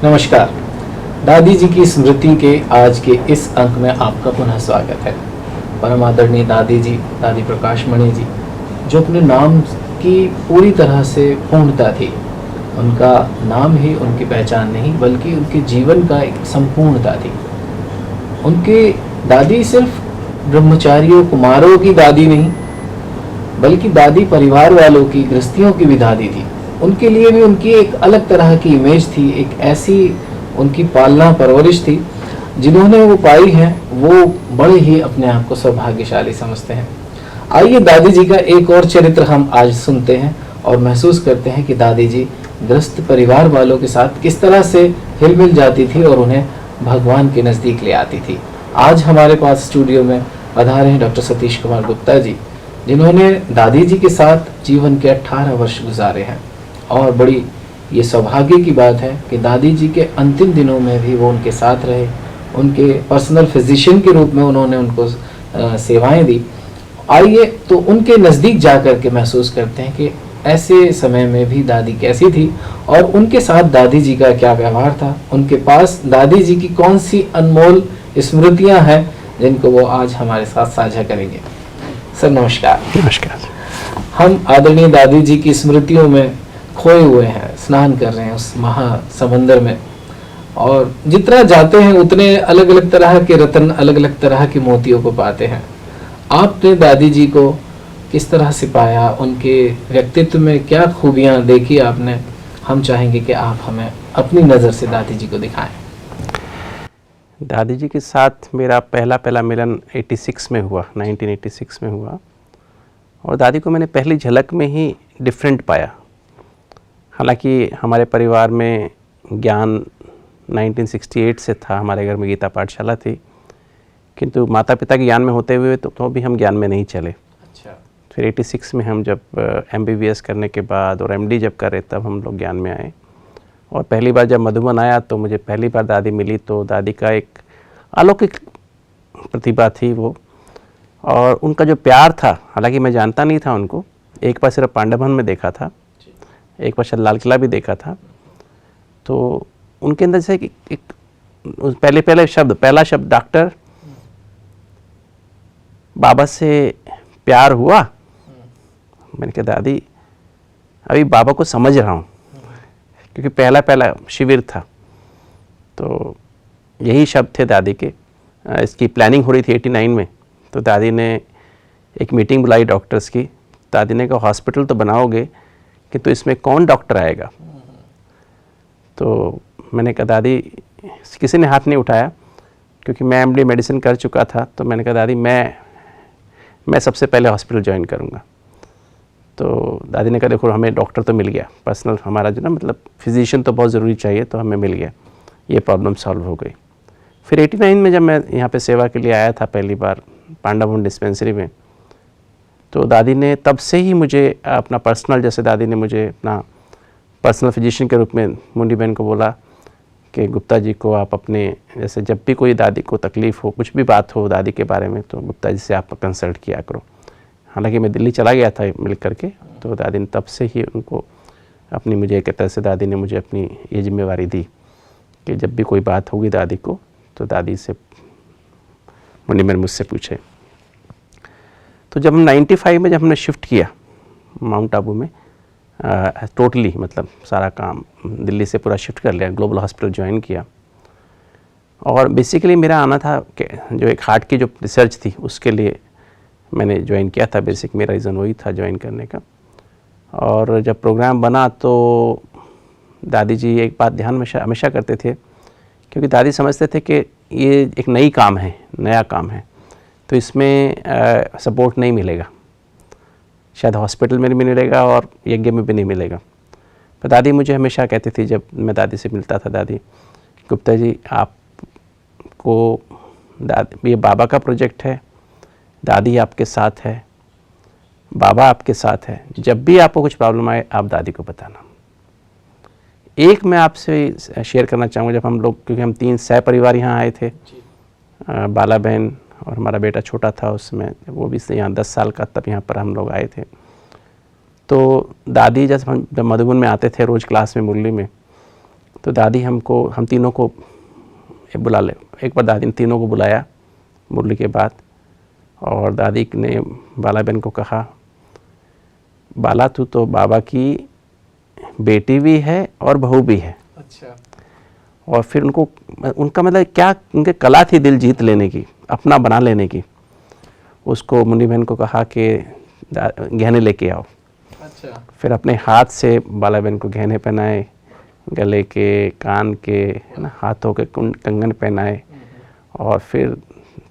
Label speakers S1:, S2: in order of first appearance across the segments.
S1: नमस्कार। दादी जी की स्मृति के आज के इस अंक में आपका पुनः स्वागत है। परम आदरणीय दादी जी, दादी प्रकाश मणि जी, जो अपने नाम की पूरी तरह से पूर्णता थी। उनका नाम ही उनकी पहचान नहीं बल्कि उनके जीवन का एक संपूर्णता थी। उनकी दादी सिर्फ ब्रह्मचारियों कुमारों की दादी नहीं बल्कि दादी परिवार वालों की, गृहस्थियों की भी दादी थी। उनके लिए भी उनकी एक अलग तरह की इमेज थी, एक ऐसी उनकी पालना परवरिश थी जिन्होंने वो पाई है, वो बड़े ही अपने आप को सौभाग्यशाली समझते हैं। आइए दादी जी का एक और चरित्र हम आज सुनते हैं और महसूस करते हैं कि दादी जी गृहस्थ परिवार वालों के साथ किस तरह से हिल-मिल जाती थी और उन्हें भगवान के नज़दीक ले आती थी। आज हमारे पास स्टूडियो में पधारे हैं डॉक्टर सतीश कुमार गुप्ता जी, जिन्होंने दादी जी के साथ जीवन के 18 वर्ष गुजारे हैं। और बड़ी ये सौभाग्य की बात है कि दादी जी के अंतिम दिनों में भी वो उनके साथ रहे, उनके पर्सनल फिजिशियन के रूप में उन्होंने उनको सेवाएं दी। आइए तो उनके नज़दीक जाकर के महसूस करते हैं कि ऐसे समय में भी दादी कैसी थी और उनके साथ दादी जी का क्या व्यवहार था। उनके पास दादी जी की कौन सी अनमोल स्मृतियां हैं जिनको वो आज हमारे साथ साझा करेंगे। सर नमस्कार।
S2: नमस्कार।
S1: हम आदरणीय दादी जी की स्मृतियों में खोए हुए हैं, स्नान कर रहे हैं उस महासमंदर में, और जितना जाते हैं उतने अलग अलग तरह के रत्न, अलग अलग तरह के मोतियों को पाते हैं। आपने दादी जी को किस तरह से पाया, उनके व्यक्तित्व में क्या खूबियां देखी आपने? हम चाहेंगे कि आप हमें अपनी नज़र से दादी जी को दिखाएं।
S2: दादी जी के साथ मेरा पहला मिलन 86 में हुआ, 1986 में हुआ, और दादी को मैंने पहली झलक में ही डिफरेंट पाया। हालांकि हमारे परिवार में ज्ञान 1968 से था, हमारे घर में गीता पाठशाला थी, किंतु माता पिता के ज्ञान में होते हुए तो भी हम ज्ञान में नहीं चले।
S1: अच्छा।
S2: फिर 86 में हम जब MBBS करने के बाद और MD जब करे तब हम लोग ज्ञान में आए। और पहली बार जब मधुबन आया तो मुझे पहली बार दादी मिली, तो दादी का एक अलौकिक प्रतिभा थी वो, और उनका जो प्यार था, हालांकि मैं जानता नहीं था उनको, एक बार सिर्फ पांडव में देखा था, एक बार शायद लाल किला भी देखा था। तो उनके अंदर से एक पहला शब्द डॉक्टर, बाबा से प्यार हुआ। मैंने कहा दादी अभी बाबा को समझ रहा हूँ, क्योंकि पहला शिविर था। तो यही शब्द थे दादी के। इसकी प्लानिंग हो रही थी 89 में, तो दादी ने एक मीटिंग बुलाई डॉक्टर्स की। दादी ने कहा हॉस्पिटल तो बनाओगे कि तो इसमें कौन डॉक्टर आएगा? तो मैंने कहा दादी, किसी ने हाथ नहीं उठाया क्योंकि मैं MD मेडिसिन कर चुका था। तो मैंने कहा दादी मैं सबसे पहले हॉस्पिटल ज्वाइन करूँगा। तो दादी ने कहा देखो हमें डॉक्टर तो मिल गया, पर्सनल हमारा जो ना मतलब फिजिशियन तो बहुत ज़रूरी चाहिए, तो हमें मिल गया, ये प्रॉब्लम सॉल्व हो गई। फिर 89 में जब मैं यहाँ पे सेवा के लिए आया था पहली बार पांडव डिस्पेंसरी में, तो दादी ने तब से ही मुझे अपना पर्सनल, जैसे दादी ने मुझे अपना पर्सनल फिजिशियन के रूप में मुंडी बहन को बोला कि गुप्ता जी को आप अपने, जैसे जब भी कोई दादी को तकलीफ़ हो, कुछ भी बात हो दादी के बारे में, तो गुप्ता जी से आप कंसल्ट किया करो। हालांकि मैं दिल्ली चला गया था मिल करके, तो दादी ने तब से ही उनको अपनी, मुझे एक तरह से दादी ने मुझे अपनी ये जिम्मेवारी दी कि जब भी कोई बात होगी दादी को, तो दादी से मुंडी बहन मुझसे पूछे। तो जब हम 95 में जब हमने शिफ्ट किया माउंट आबू में, टोटली मतलब सारा काम दिल्ली से पूरा शिफ्ट कर लिया, ग्लोबल हॉस्पिटल ज्वाइन किया। और बेसिकली मेरा आना था कि जो एक हार्ट की जो रिसर्च थी उसके लिए मैंने ज्वाइन किया था। बेसिक मेरा रीज़न वही था ज्वाइन करने का। और जब प्रोग्राम बना तो दादी जी एक बात ध्यान में हमेशा करते थे, क्योंकि दादी समझते थे कि ये एक नया काम है, तो इसमें सपोर्ट नहीं मिलेगा, शायद हॉस्पिटल में नहीं मिलेगा और यज्ञ में भी नहीं मिलेगा। पर दादी मुझे हमेशा कहती थी, जब मैं दादी से मिलता था, दादी गुप्ता जी आपको, दादी ये बाबा का प्रोजेक्ट है, दादी आपके साथ है, बाबा आपके साथ है, जब भी आपको कुछ प्रॉब्लम आए आप दादी को बताना। एक मैं आपसे शेयर करना चाहूँगा, जब हम लोग, क्योंकि हम 3 सह परिवार यहाँ आए थे, बाला बहन और हमारा बेटा छोटा था उसमें, वो भी यहाँ 10 साल का, तब यहाँ पर हम लोग आए थे। तो दादी जब मधुबन में आते थे रोज़ क्लास में मुरली में, तो दादी हम तीनों को बुला ले, एक बार दादी ने तीनों को बुलाया मुरली के बाद, और दादी ने बाला बहन को कहा, बाला तू तो बाबा की बेटी भी है और बहू भी है।
S1: अच्छा।
S2: और फिर उनका मतलब क्या उनके कला थी दिल जीत लेने की, अपना बना लेने की। उसको मुन्नी बहन को कहा कि गहने लेके आओ।
S1: अच्छा।
S2: फिर अपने हाथ से बाला बहन को गहने पहनाए, गले के, कान के, है ना, हाथों के कंगन पहनाए। और फिर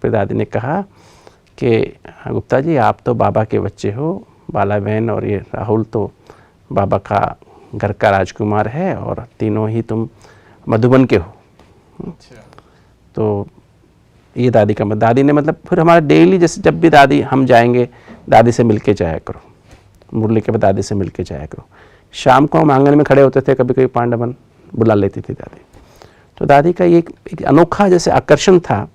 S2: दादी ने कहा कि गुप्ता जी आप तो बाबा के बच्चे हो, बाला बहन और ये राहुल तो बाबा का घर का राजकुमार है, और तीनों ही तुम मधुबन के हो।
S1: अच्छा।
S2: तो ये दादी का दादी ने मतलब फिर हमारा डेली जैसे जब भी दादी हम जाएंगे दादी से मिलके जाया करो, मुरली के बाद दादी से मिलके जाया करो। शाम को हम आंगन में खड़े होते थे, कभी कभी पांडवन बुला लेती थी दादी। तो दादी का ये एक अनोखा जैसे आकर्षण था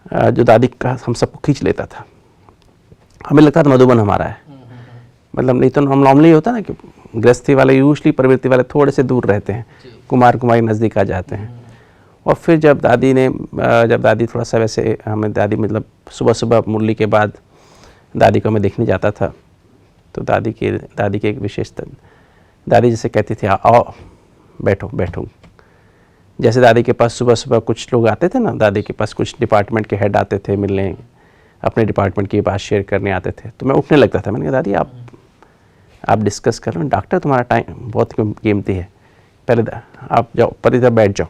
S2: जो दादी का हम सबको खींच लेता था। हमें लगता था मधुबन हमारा है, मतलब नहीं तो हम नॉर्मली होता ना कि गृहस्थी वाले यूजली प्रवृत्ति वाले थोड़े से दूर रहते हैं, कुमार कुमारी नज़दीक आ जाते हैं। और फिर जब दादी थोड़ा सा वैसे हमें दादी मतलब सुबह सुबह मुरली के बाद दादी को मैं देखने जाता था, तो दादी की एक विशेषता, दादी जैसे कहती थी आओ बैठो बैठो। जैसे दादी के पास सुबह सुबह कुछ लोग आते थे ना, दादी के पास कुछ डिपार्टमेंट के हेड आते थे मिलने, अपने डिपार्टमेंट की बात शेयर करने आते थे, तो मैं उठने लगता था। मैंने कहा दादी आप डिस्कस कर लो, डॉक्टर तुम्हारा टाइम बहुत कीमती है, पहले आप जाओ पर इधर बैठ जाओ।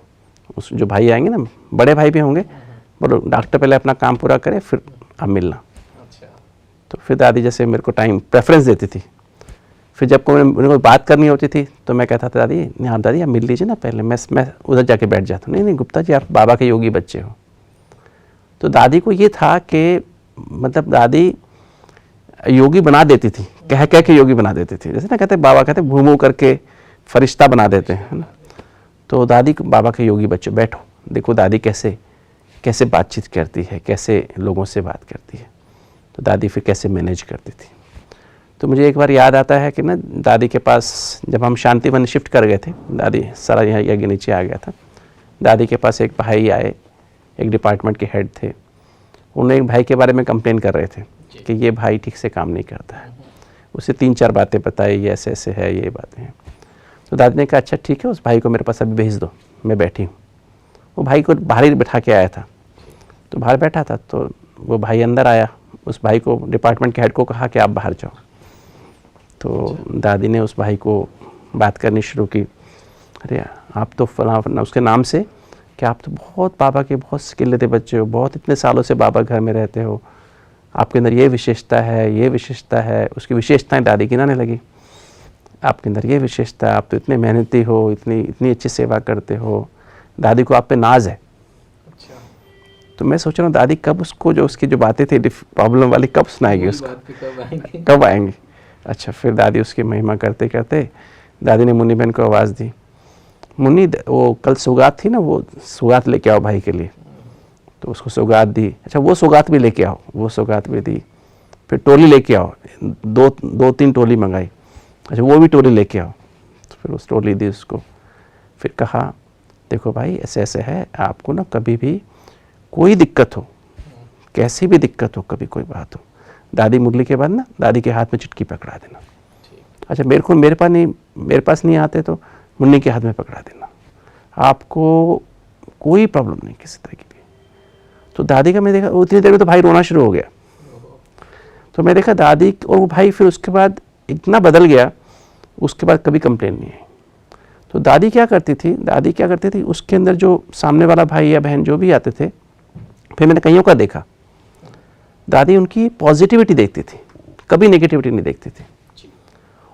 S2: उस जो भाई आएंगे ना, बड़े भाई भी होंगे, बोलो डॉक्टर पहले अपना काम पूरा करे फिर आप मिलना।
S1: अच्छा।
S2: तो फिर दादी जैसे मेरे को टाइम प्रेफरेंस देती थी। फिर जब कोई बात करनी होती थी तो मैं कहता था दादी नहीं आप दादी आप मिल लीजिए ना पहले, मैं उधर जाके बैठ जाता हूँ। नहीं गुप्ता जी आप बाबा के योगी बच्चे हो। तो दादी को ये था कि मतलब दादी योगी बना देती थी, कह के योगी बना देती थी। जैसे ना कहते बाबा कहते भू भू करके फरिश्ता बना देते हैं, है ना। तो दादी बाबा के योगी बच्चे बैठो, देखो दादी कैसे बातचीत करती है, कैसे लोगों से बात करती है, तो दादी फिर कैसे मैनेज करती थी। तो मुझे एक बार याद आता है कि ना दादी के पास जब हम शांतिवन शिफ्ट कर गए थे, दादी सारा यहाँ आगे नीचे आ गया था, दादी के पास एक भाई आए, एक डिपार्टमेंट के हेड थे। उन्हें एक भाई के बारे में कंप्लेन कर रहे थे कि ये भाई ठीक से काम नहीं करता है। उसे 3-4 बातें बताई, ये ऐसे ऐसे है, ये बातें हैं। तो दादी ने कहा अच्छा ठीक है, उस भाई को मेरे पास अभी भेज दो, मैं बैठी हूँ। वो भाई को बाहर ही बैठा के आया था, तो बाहर बैठा था, तो वो भाई अंदर आया। उस भाई को डिपार्टमेंट के हेड को कहा कि आप बाहर जाओ। तो दादी ने उस भाई को बात करनी शुरू की, अरे आप तो फलाना उसके नाम से कि आप तो बहुत बाबा के बहुत स्किल लेते बच्चे हो, बहुत इतने सालों से बाबा घर में रहते हो, आपके अंदर ये विशेषता है, ये विशेषता है। उसकी विशेषताएं दादी गिनाने लगी, आपके अंदर ये विशेषता, आप तो इतने मेहनती हो, इतनी अच्छी सेवा करते हो, दादी को आप पे नाज है।
S1: अच्छा।
S2: तो मैं सोच रहा हूँ दादी कब उसको जो उसकी जो बातें थी प्रॉब्लम वाली कब सुनाएगी उसको, कब आएंगी। अच्छा फिर दादी उसकी महिमा करते करते दादी ने मुन्नी बहन को आवाज़ दी, मुन्नी वो कल सौगात थी ना, वो सौगात लेके आओ भाई के लिए। तो उसको सौगात दी। अच्छा वो सौगात भी लेके आओ, वो सौगात भी दी। फिर टोली लेके आओ, 2-3 टोली मंगाई। अच्छा वो भी टोली लेके आओ। तो फिर उस टोली दी उसको। फिर कहा देखो भाई ऐसे ऐसे है, आपको ना कभी भी कोई दिक्कत हो, कैसी भी दिक्कत हो, कभी कोई बात हो, दादी मुरली के बाद ना दादी के हाथ में चिटकी पकड़ा देना। अच्छा मेरे पास नहीं आते तो मुन्नी के हाथ में पकड़ा देना, आपको कोई प्रॉब्लम नहीं किसी तरह की भी। तो दादी का मैं देखा उतनी देर में तो भाई रोना शुरू हो गया। तो मैं देखा दादी और वो भाई फिर उसके बाद इतना बदल गया, उसके बाद कभी कंप्लेन नहीं आई। तो दादी क्या करती थी उसके अंदर जो सामने वाला भाई या बहन जो भी आते थे, फिर मैंने कईयों का देखा, दादी उनकी पॉजिटिविटी देखती थी, कभी नेगेटिविटी नहीं देखती थी।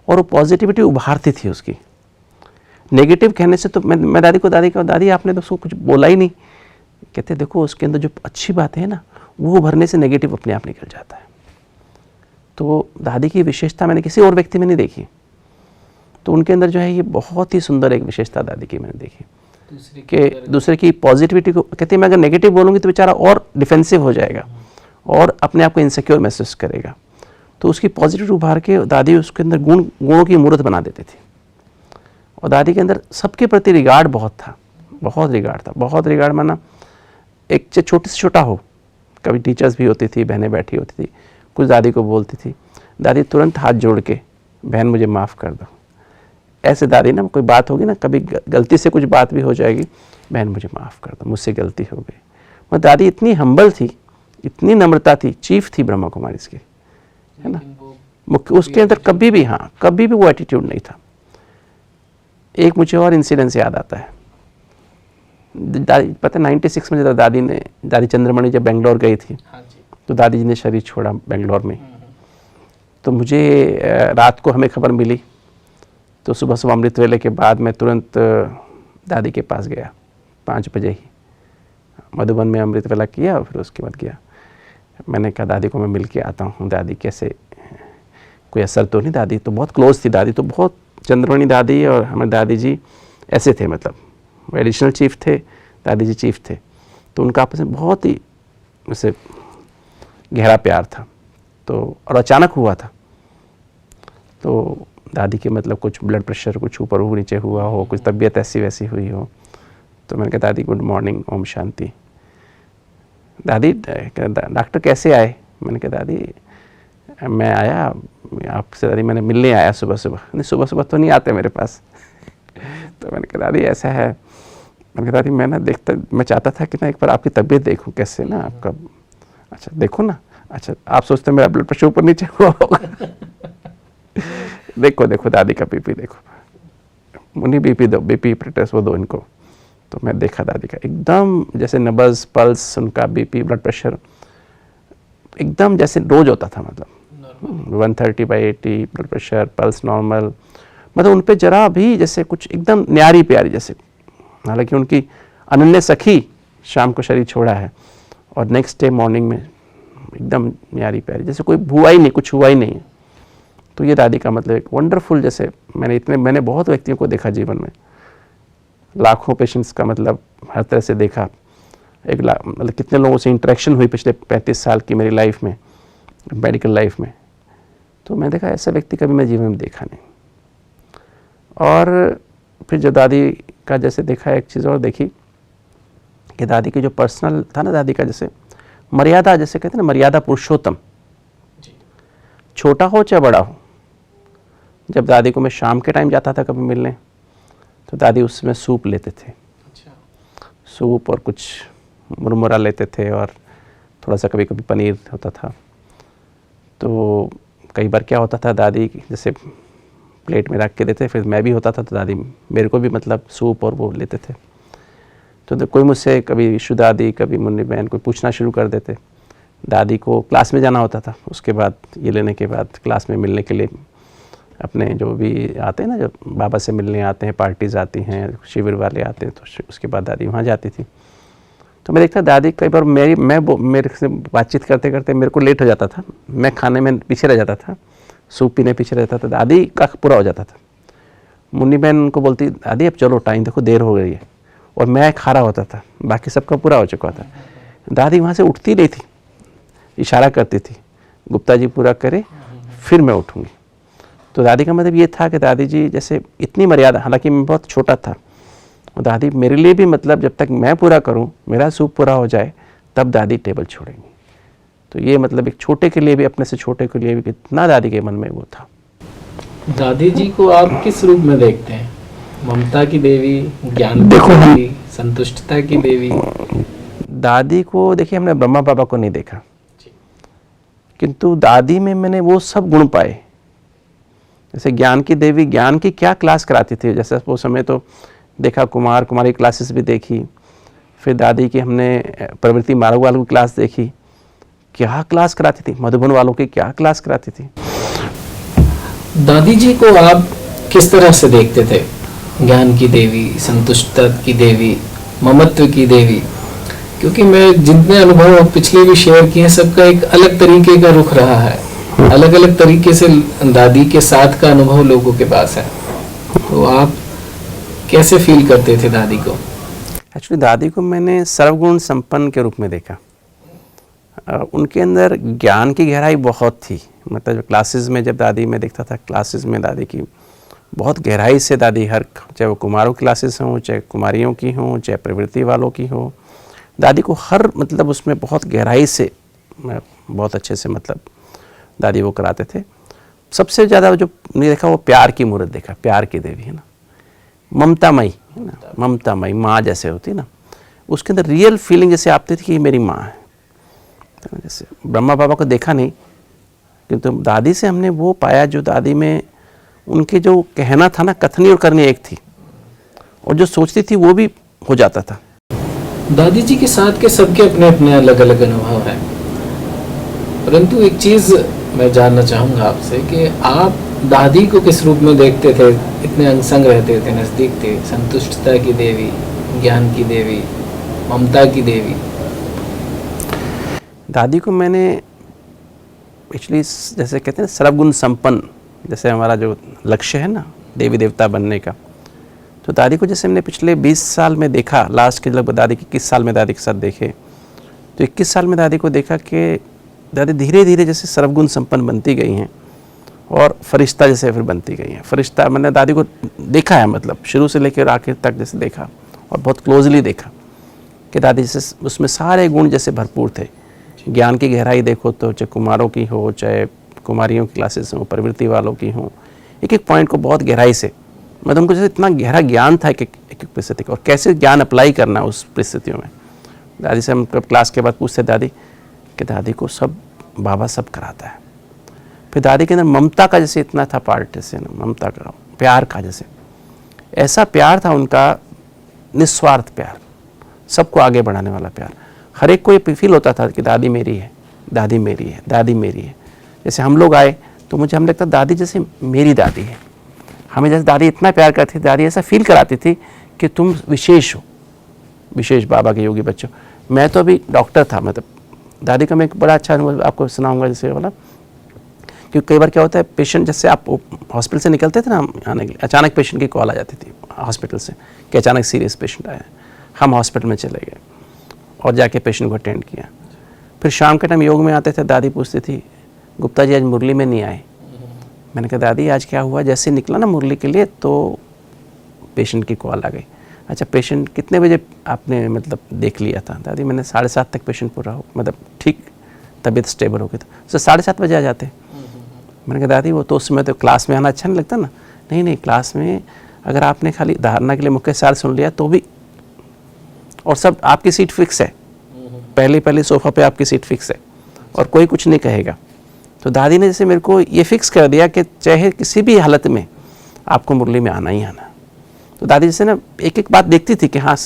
S2: और वो पॉजिटिविटी उभारती थी उसकी। नेगेटिव कहने से तो मैं दादी को दादी आपने तो उसको कुछ बोला ही नहीं। कहते देखो उसके अंदर जो अच्छी बातें हैं ना, वो भरने से नेगेटिव अपने आप निकल जाता है। तो दादी की विशेषता मैंने किसी और व्यक्ति में नहीं देखी। तो उनके अंदर जो है ये बहुत ही सुंदर एक विशेषता दादी की मैंने देखी कि दूसरे की पॉजिटिविटी को, कहते हैं मैं अगर नेगेटिव बोलूँगी तो बेचारा और डिफेंसिव हो जाएगा और अपने आप को इनसिक्योर महसूस करेगा। तो उसकी पॉजिटिव उभार के दादी उसके अंदर गुणों की मूर्त बना देती थी। और दादी के अंदर सबके प्रति रिगार्ड बहुत था, बहुत रिगार्ड था। बहुत रिगार्ड माना एक छोटे से छोटा हो, कभी टीचर्स भी होती थी, बहनें बैठी होती थी, कुछ दादी को बोलती थी, दादी तुरंत हाथ जोड़ के बहन मुझे माफ़ कर दो। ऐसे दादी ना, कोई बात होगी ना, कभी गलती से कुछ बात भी हो जाएगी, बहन मुझे माफ़ कर दो, मुझसे गलती हो गई। मतलब दादी इतनी हम्बल थी, इतनी नम्रता थी, चीफ थी ब्रह्मा कुमारी की, है ना। उसके अंदर कभी भी, हाँ, कभी भी वो एटीट्यूड नहीं था। एक मुझे और इंसिडेंस याद आता है, दादी पता 96 में जब दादी चंद्रमणि जब बेंगलोर गई थी, तो दादी जी ने शरीर छोड़ा बेंगलोर में। तो मुझे रात को हमें खबर मिली, तो सुबह अमृत वेले के बाद मैं तुरंत दादी के पास गया, 5 बजे ही मधुबन में अमृत वेला किया और फिर उसके बाद गया। मैंने कहा दादी को मैं मिल के आता हूँ, दादी कैसे, कोई असर तो नहीं। दादी तो बहुत क्लोज थी, दादी तो बहुत, चंद्रमणि दादी और हमारे दादी जी ऐसे थे, मतलब एडिशनल चीफ थे, दादी जी चीफ थे, तो उनका आपस में बहुत ही वैसे गहरा प्यार था। तो और अचानक हुआ था, तो दादी के मतलब कुछ ब्लड प्रेशर कुछ ऊपर नीचे हुआ हो, कुछ तबीयत ऐसी वैसी हुई हो, तो मैंने कहा दादी गुड मॉर्निंग, ओम शांति। दादी डॉक्टर कैसे आए? मैंने कहा दादी मैं आया आपसे, दादी मैंने मिलने आया सुबह सुबह। नहीं सुबह सुबह तो नहीं आते मेरे पास। तो मैंने कहा दादी ऐसा है, मैंने कहा दादी मैं ना मैं चाहता था कि ना एक बार आपकी तबीयत देखूं कैसे ना आपका। अच्छा देखो ना, अच्छा आप सोचते मेरा ब्लड प्रेशर ऊपर नीचे हुआ होगा। देखो देखो दादी का बीपी देखो, मुन्नी बीपी दो, बीपी टेस्ट वो दो इनको। तो मैं देखा दादी का एकदम जैसे नब्ज़, पल्स, उनका बीपी, ब्लड प्रेशर एकदम जैसे रोज होता था, मतलब 130/80 ब्लड प्रेशर, पल्स नॉर्मल, मतलब उन पे जरा भी जैसे कुछ एकदम न्यारी प्यारी जैसे। हालांकि उनकी अनन्य सखी शाम को शरीर छोड़ा है और नेक्स्ट डे मॉर्निंग में एकदम न्यारी प्यारी, जैसे कोई हुआ ही नहीं, कुछ हुआ ही नहीं है। तो ये दादी का मतलब एक वंडरफुल, जैसे मैंने बहुत व्यक्तियों को देखा जीवन में, लाखों पेशेंट्स का मतलब हर तरह से देखा, मतलब कितने लोगों से इंटरेक्शन हुई पिछले 35 साल की मेरी लाइफ में, मेडिकल लाइफ में। तो मैं देखा ऐसा व्यक्ति कभी मैं जीवन में देखा नहीं। और फिर जो दादी का जैसे देखा, एक चीज़ और देखी कि दादी की जो पर्सनल था ना, दादी का जैसे मर्यादा, जैसे कहते हैं ना मर्यादा पुरुषोत्तम, छोटा हो चाहे बड़ा हो। जब दादी को मैं शाम के टाइम जाता था कभी मिलने, तो दादी उसमें सूप लेते थे। अच्छा। सूप और कुछ मुरमुरा लेते थे और थोड़ा सा कभी कभी पनीर होता था। तो कई बार क्या होता था, दादी जैसे प्लेट में रख के देते, फिर मैं भी होता था तो दादी मेरे को भी मतलब सूप और वो लेते थे। तो कोई मुझसे कभी ईशु दादी, कभी मुन्नी बहन कोई पूछना शुरू कर देते। दादी को क्लास में जाना होता था, उसके बाद ये लेने के बाद क्लास में मिलने के लिए अपने जो भी आते हैं ना, जो बाबा से मिलने आते हैं, पार्टीज़ आती हैं, शिविर वाले आते हैं, तो उसके बाद दादी वहाँ जाती थी। तो मैं देखता दादी कई बार मेरे से बातचीत करते करते मेरे को लेट हो जाता था, मैं खाने में पीछे रह जाता था, सूप पीने पीछे रहता था, दादी का पूरा हो जाता था। मुन्नी बहन उनको बोलती दादी अब चलो टाइम देखो देर हो गई है, और मैं खा रहा होता था, बाकी सबका पूरा हो चुका था। दादी वहाँ से उठती नहीं थी, इशारा करती थी गुप्ता जी पूरा करे फिर मैं उठूँगी। तो दादी का मतलब ये था कि दादी जी जैसे इतनी मर्यादा, हालांकि मैं बहुत छोटा था, दादी मेरे लिए भी मतलब जब तक मैं पूरा करूं, मेरा सूप पूरा हो जाए, तब दादी टेबल छोड़ेंगी। तो ये मतलब एक छोटे के लिए भी, अपने से छोटे के लिए भी कितना दादी के मन में वो था।
S1: दादी जी को आप किस रूप में देखते हैं? ममता की देवी, ज्ञान की देवी, संतुष्टता की देवी?
S2: दादी को देखिए, हमने ब्रह्मा बाबा को नहीं देखा, किंतु दादी में मैंने वो सब गुण पाए। जैसे ज्ञान की देवी, ज्ञान की क्या क्लास कराती थी, जैसे वो समय तो देखा, कुमारी क्लासेस भी देखी, फिर दादी की हमने प्रवृत्ति मार्ग वालों की क्लास देखी, क्या क्लास कराती थी, मधुबन वालों की क्या क्लास कराती थी।
S1: दादी जी को आप किस तरह से देखते थे? ज्ञान की देवी, संतुष्टता की देवी, ममत्व की देवी? क्योंकि मैं जितने अनुभव पिछले भी शेयर किए, सबका एक अलग तरीके का रुख रहा है, अलग अलग तरीके से दादी के साथ का अनुभव लोगों के पास है। तो आप कैसे फील करते थे दादी को?
S2: एक्चुअली दादी को मैंने सर्वगुण संपन्न के रूप में देखा। उनके अंदर ज्ञान की गहराई बहुत थी। मतलब क्लासेस में जब दादी में देखता था, क्लासेस में दादी की बहुत गहराई से दादी हर, चाहे वो कुमारों की क्लासेस हों, चाहे कुमारियों की हों, चाहे प्रवृत्ति वालों की हो, दादी को हर मतलब उसमें बहुत गहराई से, बहुत अच्छे से मतलब दादी वो कराते थे। सबसे ज़्यादा जो नहीं देखा वो प्यार की मूर्त देखा, प्यार की देवी है ना, ममतामयी है ना, ममतामयी माँ जैसे होती है ना, उसके अंदर रियल फीलिंग जैसे आती थी कि ये मेरी माँ है। जैसे ब्रह्मा बाबा को देखा नहीं, किंतु दादी से हमने वो पाया जो दादी में उनके जो कहना था ना, कथनी और करनी एक थी, और जो सोचती थी वो भी हो जाता था।
S1: दादी जी के साथ के सबके अपने अपने अलग अलग अनुभव हैं, परंतु एक चीज मैं जानना चाहूंगा आपसे कि आप दादी को किस रूप में देखते थे? इतने अंग-संग रहते थे, नजदीक थे, संतुष्टता की देवी, ज्ञान की देवी, ममता की देवी।
S2: दादी को मैंने एक्चुअली जैसे कहते हैं सर्वगुण संपन्न, जैसे हमारा जो लक्ष्य है ना देवी देवता बनने का, तो दादी को जैसे हमने पिछले 20 साल में देखा, लास्ट के लगभग दादी 21 साल में दादी के साथ देखे, तो 21 साल में दादी को देखा कि दादी धीरे धीरे जैसे सर्वगुण संपन्न बनती गई हैं और फरिश्ता जैसे फिर बनती गई हैं। फरिश्ता मैंने दादी को देखा है, मतलब शुरू से लेकर आखिर तक जैसे देखा और बहुत क्लोजली देखा कि दादी जैसे उसमें सारे गुण जैसे भरपूर थे। ज्ञान की गहराई देखो तो चाहे कुमारों की हो, चाहे कुमारियों की क्लासेस हो, प्रवृत्ति वालों की हो, एक एक पॉइंट को बहुत गहराई से, मतलब उनको जैसे इतना गहरा ज्ञान था एक परिस्थिति का, और कैसे ज्ञान अप्लाई करना उस परिस्थितियों में। दादी से हम क्लास के बाद पूछते दादी कि दादी को सब बाबा सब कराता है। फिर दादी के अंदर ममता का जैसे इतना था पार्ट, जैसे ना ममता का, प्यार का, जैसे ऐसा प्यार था उनका, निस्वार्थ प्यार, सबको आगे बढ़ाने वाला प्यार। हर एक को ये फील होता था कि दादी मेरी है, दादी मेरी है, दादी मेरी है। जैसे हम लोग आए तो मुझे हम लगता दादी जैसे मेरी दादी है, हमें जैसे दादी इतना प्यार करती थी, दादी ऐसा फील कराती थी कि तुम विशेष हो, विशेष बाबा के योगी बच्चों। मैं तो अभी डॉक्टर था, मतलब दादी का मैं एक बड़ा अच्छा अनुभव आपको सुनाऊंगा जैसे वाला, क्योंकि कई बार क्या होता है पेशेंट, जैसे आप हॉस्पिटल से निकलते थे ना आने के लिए, अचानक पेशेंट की कॉल आ जाती थी हॉस्पिटल से कि अचानक सीरियस पेशेंट आया। हम हॉस्पिटल में चले गए और जाके पेशेंट को अटेंड किया। फिर शाम के टाइम योग में आते थे, दादी पूछती थी गुप्ता जी आज मुरली में नहीं आए। मैंने कहा दादी आज क्या हुआ? जैसे निकला ना मुरली के लिए तो पेशेंट की कॉल आ गई। अच्छा पेशेंट कितने बजे आपने मतलब देख लिया था? दादी मैंने 7:30 तक पेशेंट पूरा हो, मतलब ठीक तबीयत स्टेबल हो गई था, तो 7:30 बजे आ जाते। मैंने कहा दादी वो तो उस समय तो क्लास में आना अच्छा नहीं लगता ना। नहीं नहीं, क्लास में अगर आपने खाली धारणा के लिए मुख्य सार सुन लिया तो भी, और सब आपकी सीट फिक्स है, पहले सोफा पे आपकी सीट फिक्स है और कोई कुछ नहीं कहेगा। तो दादी ने जैसे मेरे को ये फिक्स कर दिया कि चाहे किसी भी हालत में आपको मुरली में आना ही आना। तो दादी जैसे ना एक एक बात देखती थी कि हाँ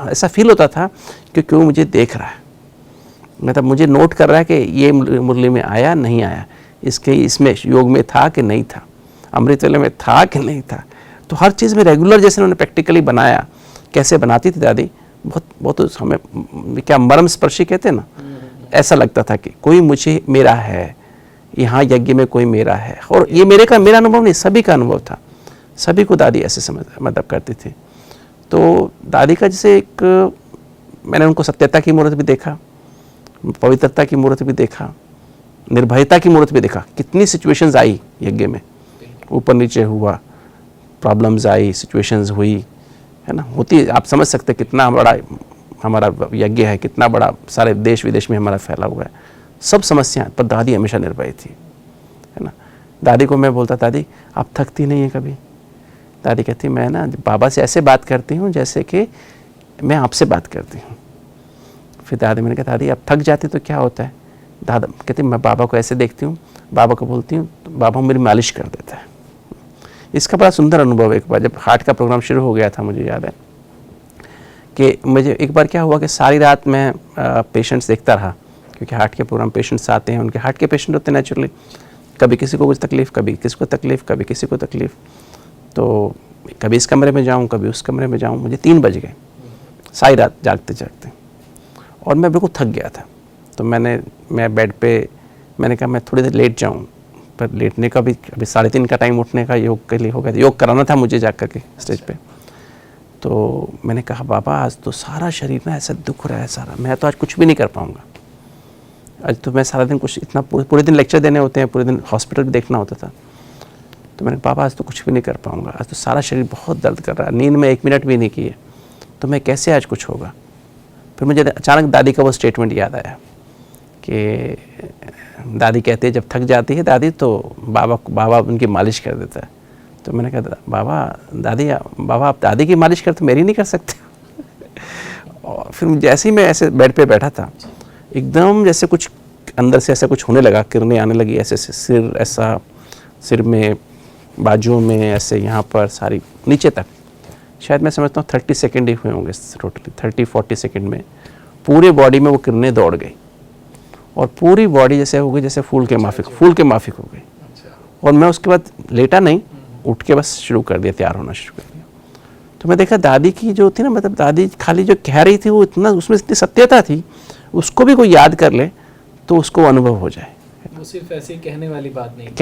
S2: ऐसा फील होता था कि क्यों मुझे देख रहा है, मतलब मुझे नोट कर रहा है कि ये मुरली में आया नहीं आया, इसके इसमें योग में था कि नहीं था, अमृत वेले में था कि नहीं था। तो हर चीज़ में रेगुलर जैसे उन्होंने प्रैक्टिकली बनाया। कैसे बनाती थी दादी, बहुत हमें क्या मर्म स्पर्शी कहते हैं ना, ऐसा लगता था कि कोई मुझे मेरा है, यहाँ यज्ञ में कोई मेरा है। और ये मेरा अनुभव नहीं, सभी का अनुभव था, सभी को दादी ऐसे समझ मतलब करती थी। तो दादी का जैसे एक मैंने उनको सत्यता की मूर्त भी देखा, पवित्रता की मूर्त भी देखा, निर्भयता की मूर्त भी देखा। कितनी सिचुएशंस आई यज्ञ में, ऊपर नीचे हुआ, प्रॉब्लम्स आई, सिचुएशंस हुई, है ना, होती। आप समझ सकते कितना बड़ा हमारा यज्ञ है, कितना बड़ा सारे देश विदेश में हमारा फैला हुआ है, सब समस्याएं, पर दादी हमेशा निर्भय थी, है ना। दादी को मैं बोलता दादी आप थकती नहीं है कभी? दादी कहती मैं ना बाबा से ऐसे बात करती हूँ जैसे कि मैं आपसे बात करती हूँ। फिर दादी मैंने कहा दादी आप थक जाती तो क्या होता है? दादा कहती मैं बाबा को ऐसे देखती हूँ, बाबा को बोलती हूँ तो बाबा मेरी मालिश कर देता है। इसका बड़ा सुंदर अनुभव। एक बार जब हार्ट का प्रोग्राम शुरू हो गया था, मुझे याद है कि मुझे एक बार क्या हुआ कि सारी रात मैं पेशेंट्स देखता रहा, क्योंकि हार्ट के प्रोग्राम पेशेंट्स आते हैं, उनके हार्ट के पेशेंट होते हैं नेचुरली, कभी किसी को कुछ तकलीफ़, कभी किसी को तकलीफ़, कभी किसी को तकलीफ़। तो कभी इस कमरे में जाऊँ, कभी उस कमरे में जाऊँ। मुझे 3 बज गए सारी रात जागते जागते, और मैं बिल्कुल थक गया था। तो मैं बेड पे मैंने कहा मैं थोड़ी देर लेट जाऊँ, पर लेटने का भी अभी 3:30 का टाइम उठने का योग के लिए हो गया था, योग कराना था मुझे जा कर के स्टेज पे। तो मैंने कहा बाबा आज तो सारा शरीर ना ऐसा दुख रहा है सारा, मैं तो आज कुछ भी नहीं कर पाऊँगा। आज तो मैं सारा दिन कुछ इतना पूरे दिन लेक्चर देने होते हैं, पूरे दिन हॉस्पिटल भी देखना होता था। तो मैंने पापा आज तो कुछ भी नहीं कर पाऊँगा, आज तो सारा शरीर बहुत दर्द कर रहा है, नींद में 1 मिनट भी नहीं किए, तो मैं कैसे आज कुछ होगा। फिर मुझे अचानक दादी का वो स्टेटमेंट याद आया कि दादी कहती है जब थक जाती है दादी तो बाबा उनकी मालिश कर देता है। तो मैंने कहा बाबा आप दादी की मालिश करते मेरी नहीं कर सकते। और फिर जैसे ही मैं ऐसे बेड पे बैठा था, एकदम जैसे कुछ अंदर से ऐसा कुछ होने लगा, किरणें आने लगी ऐसे सिर में, बाजुओं में, ऐसे यहाँ पर सारी नीचे तक। शायद मैं समझता हूँ 30 सेकेंड ही हुए होंगे टोटली, 30-40 सेकेंड में पूरे बॉडी में वो किरणें दौड़ गई और पूरी बॉडी जैसे हो गई जैसे फूल के माफिक हो गई। और मैं उसके बाद लेटा नहीं, उठ के बस शुरू कर दिया, तैयार होना शुरू कर दिया। तो मैं देखा दादी की जो थी ना, मतलब दादी खाली जो कह रही थी वो इतना, उसमें इतनी सत्यता थी, उसको भी कोई याद कर ले तो उसको अनुभव हो जाए।
S1: वो सिर्फ ऐसे कहने वाली बात नहीं थी,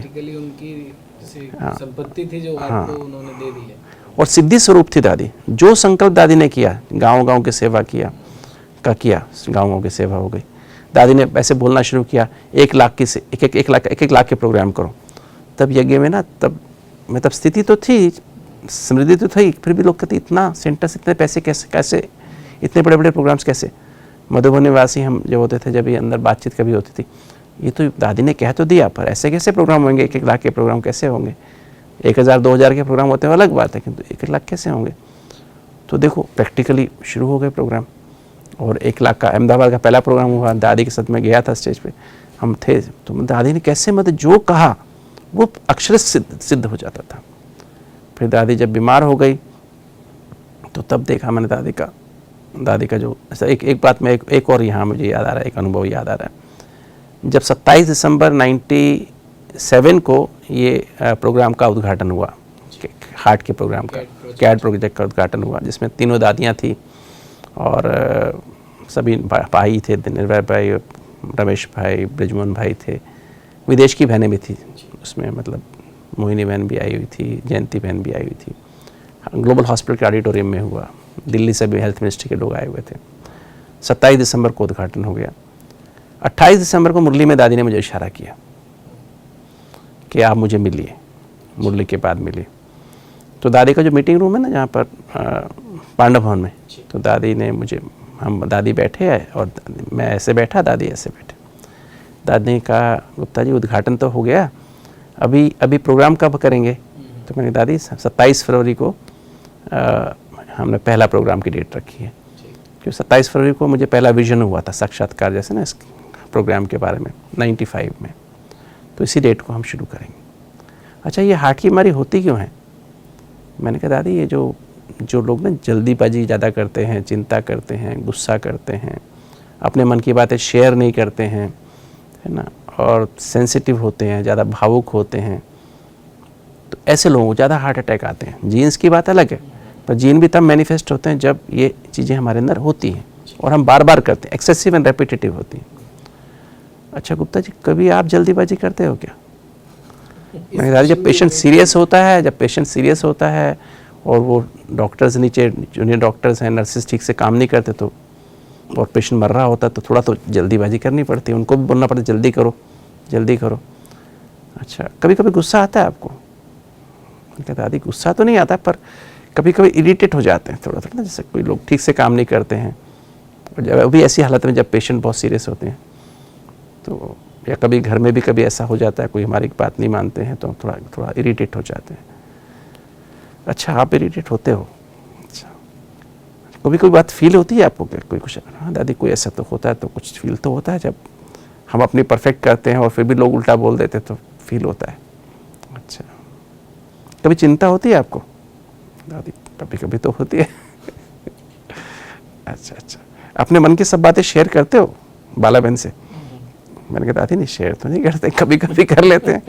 S2: थी।
S1: उनकी संपत्ति थी जो आपको उन्होंने दे दी है।
S2: और सिद्धि स्वरूप थी दादी। जो संकल्प दादी ने किया, गाँव की सेवा किया, गाँव की सेवा हो गई। दादी ने ऐसे बोलना शुरू किया, 1 लाख के प्रोग्राम करो। तब यज्ञ में ना, तब स्थिति तो थी, समृद्धि तो थी, फिर भी लोग कहते इतना सेंटर्स, इतने पैसे कैसे इतने बड़े बड़े प्रोग्राम्स कैसे। मधुबन निवासी हम जब होते थे, जब ये अंदर बातचीत कभी होती थी, ये तो दादी ने कह तो दिया, पर ऐसे कैसे प्रोग्राम होंगे, 1 लाख के प्रोग्राम कैसे होंगे। 1000-2000 के प्रोग्राम होते हैं अलग बात है, किंतु 1 लाख कैसे होंगे। तो देखो प्रैक्टिकली शुरू हो गए प्रोग्राम। और 1 लाख का अहमदाबाद का पहला प्रोग्राम हुआ, दादी के साथ मैं गया था स्टेज पे, हम थे। तो दादी ने कैसे, मतलब जो कहा वो अक्षर सिद्ध हो जाता था। फिर दादी जब बीमार हो गई तो तब देखा मैंने दादी का जो एक बात में एक और यहाँ मुझे याद आ रहा है, एक अनुभव याद आ रहा है। जब 27 दिसंबर 97 को ये प्रोग्राम का उद्घाटन हुआ, हार्ट के प्रोग्राम का, कैड प्रोजेक्ट का उद्घाटन हुआ, जिसमें तीनों दादियाँ थी और सभी भाई थे, निर्भय भाई, रमेश भाई, ब्रिजमोहन भाई थे, विदेश की बहनें भी थी उसमें, मतलब मोहिनी बहन भी आई हुई थी, जयंती बहन भी आई हुई थी। ग्लोबल हॉस्पिटल के ऑडिटोरियम में हुआ, दिल्ली से भी हेल्थ मिनिस्ट्री के लोग आए हुए थे। 27 दिसंबर को उद्घाटन हो गया। 28 दिसंबर को मुरली में दादी ने मुझे इशारा किया कि आप मुझे मिलिए, मुरली के बाद मिलिए। तो दादी का जो मीटिंग रूम है ना, जहाँ पर पांडव भवन में, तो दादी ने मुझे, दादी बैठे हैं और मैं ऐसे बैठा, दादी ऐसे बैठे। दादी ने कहा, गुप्ता जी उद्घाटन तो हो गया, अभी प्रोग्राम कब करेंगे। तो मैंने, दादी 27 फरवरी को हमने पहला प्रोग्राम की डेट रखी है, क्योंकि 27 फरवरी को मुझे पहला विजन हुआ था, साक्षात्कार जैसे ना, इस प्रोग्राम के बारे में 95 में। तो इसी डेट को हम शुरू करेंगे। अच्छा, ये हार्ट की बीमारी होती क्यों है। मैंने कहा दादी, ये जो लोग ना जल्दीबाजी ज़्यादा करते हैं, चिंता करते हैं, गुस्सा करते हैं, अपने मन की बातें शेयर नहीं करते हैं, है ना, और सेंसिटिव होते हैं, ज़्यादा भावुक होते हैं, तो ऐसे लोगों को ज़्यादा हार्ट अटैक आते हैं। जीन्स की बात अलग है, पर जीन भी तब मैनिफेस्ट होते हैं जब ये चीज़ें हमारे अंदर होती हैं और हम बार बार करते हैं, एक्सेसिव एंड रेपिटेटिव होती हैं। अच्छा गुप्ता जी, कभी आप जल्दीबाजी करते हो क्या। मैंने कहा, जब पेशेंट सीरियस होता है और वो डॉक्टर्स नीचे, जूनियर डॉक्टर्स हैं, नर्सेस ठीक से काम नहीं करते, तो और पेशेंट मर रहा होता तो थोड़ा तो जल्दीबाजी करनी पड़ती है, उनको भी बोलना पड़ता है जल्दी करो। अच्छा, कभी कभी गुस्सा आता है आपको। कहता, दादी गुस्सा तो नहीं आता, पर कभी कभी इरिटेट हो जाते हैं थोड़ा ना, जैसे कोई लोग ठीक से काम नहीं करते हैं, और जब अभी ऐसी हालत में जब पेशेंट बहुत सीरियस होते हैं, तो या कभी घर में भी कभी ऐसा हो जाता है, कोई हमारी बात नहीं मानते हैं, तो थोड़ा इरिटेट हो जाते हैं। अच्छा, आप इरिटेट होते हो। अच्छा, कभी कोई बात फील होती है आपको क्या, कोई कुछ। हाँ दादी, कोई ऐसा तो होता है, तो कुछ फील तो होता है, जब हम अपनी परफेक्ट करते हैं और फिर भी लोग उल्टा बोल देते तो फील होता है। अच्छा, कभी चिंता होती है आपको। दादी, कभी कभी तो होती है। अच्छा, अपने मन की सब बातें शेयर करते हो बाला बहन से। मैंने कहा, दादी नहीं, शेयर तो नहीं करते, कभी कभी कर लेते हैं।